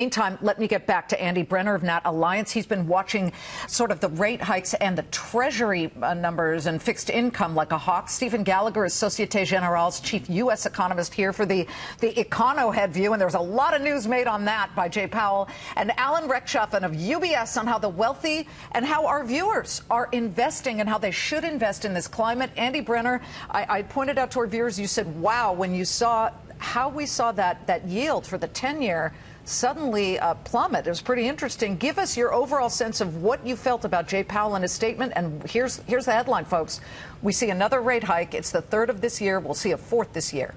Meantime, let me get back to Andy Brenner of NatAlliance. He's been watching sort of the rate hikes and the Treasury numbers and fixed income like a hawk. Stephen Gallagher is Societe General's chief U.S. economist here for the econo-head view, and there's a lot of news made on that by Jay Powell. And Alan Rechtschaffen of UBS on how the wealthy and how our viewers are investing and how they should invest in this climate. Andy Brenner, I pointed out to our viewers, you said, wow, when you saw how we saw that yield for the 10-year suddenly plummet. It was pretty interesting. Give us your overall sense of what you felt about Jay Powell and his statement. And here's the headline, folks. We see another rate hike. It's the third of this year. We'll see a fourth this year.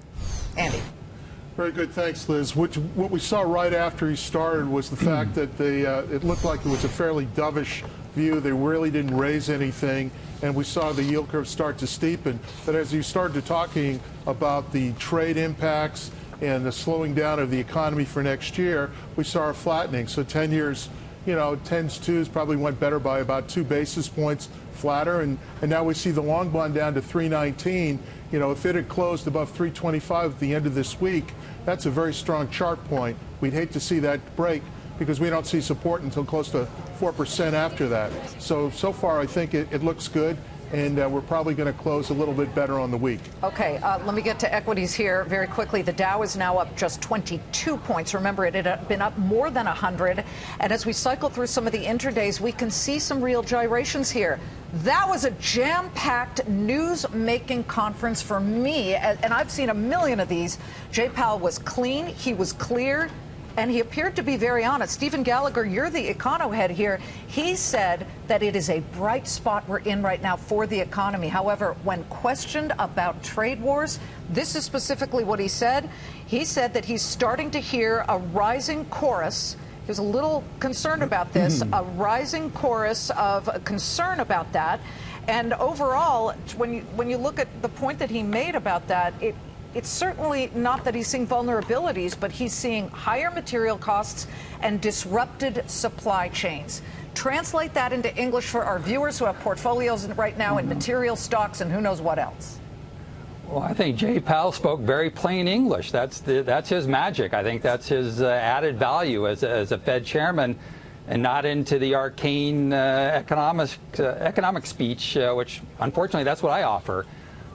Andy. Very good. Thanks, Liz. What we saw right after he started was the fact that it looked like it was a fairly dovish view. They really didn't raise anything, and we saw the yield curve start to steepen. But as you started talking about the trade impacts and the slowing down of the economy for next year, we saw a flattening. So 10 years, 10s, 2s probably went better by about 2 basis points flatter. And now we see the long bond down to 319. If it had closed above 325 at the end of this week, that's a very strong chart point. We'd hate to see that break because we don't see support until close to 4% after that. So far, I think it looks good. And we're probably going to close a little bit better on the week. Okay, let me get to equities here very quickly. The Dow is now up just 22 points. Remember, it had been up more than 100. And as we cycle through some of the intradays, we can see some real gyrations here. That was a jam-packed news-making conference for me, and I've seen a million of these. Jay Powell was clean, he was clear, and he appeared to be very honest. Stephen Gallagher, you're the econo head here. He said that it is a bright spot we're in right now for the economy. However, when questioned about trade wars, this is specifically what he said. He said that he's starting to hear a rising chorus. He was a little concerned about this, a rising chorus of concern about that. And overall, when you look at the point that he made about that, it's certainly not that he's seeing vulnerabilities, but he's seeing higher material costs and disrupted supply chains. Translate that into English for our viewers who have portfolios right now in material stocks and who knows what else. Well, I think Jay Powell spoke very plain English. That's his magic. I think that's his added value as a Fed chairman, and not into the arcane economic speech, which unfortunately that's what I offer.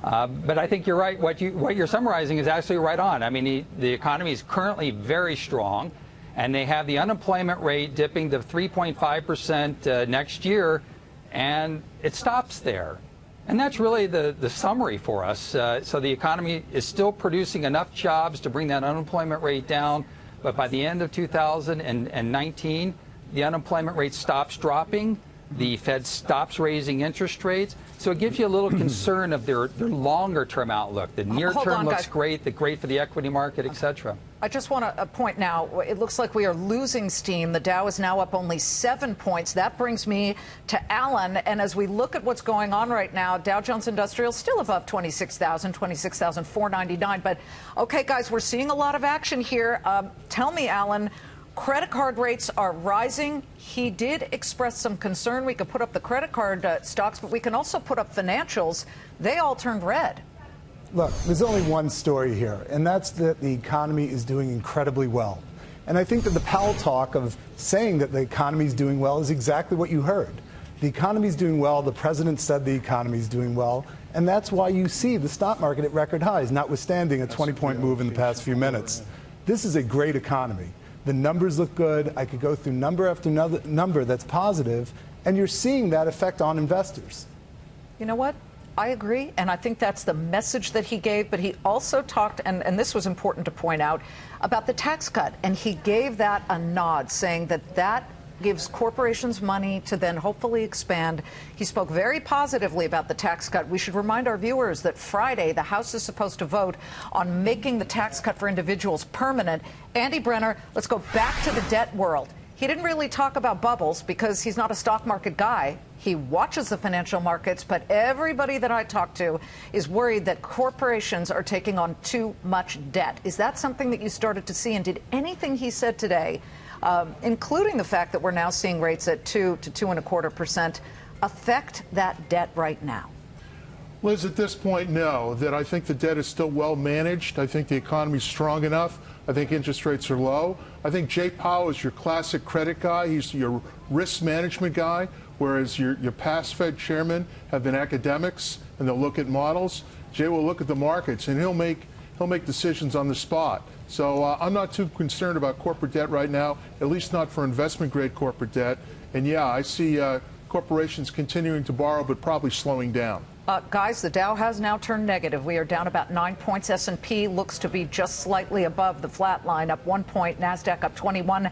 But I think you're right. What you're summarizing is actually right on. I mean, the economy is currently very strong, and they have the unemployment rate dipping to 3.5% next year, and it stops there. And that's really the summary for us. So the economy is still producing enough jobs to bring that unemployment rate down, but by the end of 2019, the unemployment rate stops dropping. The Fed stops raising interest rates. So it gives you a little concern of their longer-term outlook. The near term looks great, great for the equity market, et cetera. I just want to point now, it looks like we are losing steam. The Dow is now up only 7 points. That brings me to Alan. And as we look at what's going on right now, Dow Jones Industrial still above 26,000, 26,499. But, okay, guys, we're seeing a lot of action here. Tell me, Alan, credit card rates are rising. He did express some concern. We could put up the credit card stocks, but we can also put up financials. They all turned red. Look, there's only one story here, and that's that the economy is doing incredibly well. And I think that the Powell talk of saying that the economy is doing well is exactly what you heard. The economy is doing well. The president said the economy is doing well. And that's why you see the stock market at record highs, notwithstanding a 20-point move in the past few minutes. This is a great economy. The numbers look good. I could go through number after number that's positive, and you're seeing that effect on investors. You know what? I agree, and I think that's the message that he gave, but he also talked, and this was important to point out, about the tax cut, and he gave that a nod, saying that gives corporations money to then hopefully expand. He spoke very positively about the tax cut. We should remind our viewers that Friday, the House is supposed to vote on making the tax cut for individuals permanent. Andy Brenner, let's go back to the debt world. He didn't really talk about bubbles because he's not a stock market guy. He watches the financial markets, but everybody that I talk to is worried that corporations are taking on too much debt. Is that something that you started to see? And did anything he said today, including the fact that we're now seeing rates at 2 to 2.25%, affect that debt right now? Liz, at this point, no. That I think the debt is still well managed. I think the economy is strong enough. I think interest rates are low. I think Jay Powell is your classic credit guy. He's your risk management guy, whereas your past Fed chairmen have been academics, and they'll look at models. Jay will look at the markets, and he'll make decisions on the spot. So I'm not too concerned about corporate debt right now, at least not for investment-grade corporate debt. And yeah, I see corporations continuing to borrow, but probably slowing down. Guys, the Dow has now turned negative. We are down about 9 points. S&P looks to be just slightly above the flat line, up 1 point. NASDAQ up 21.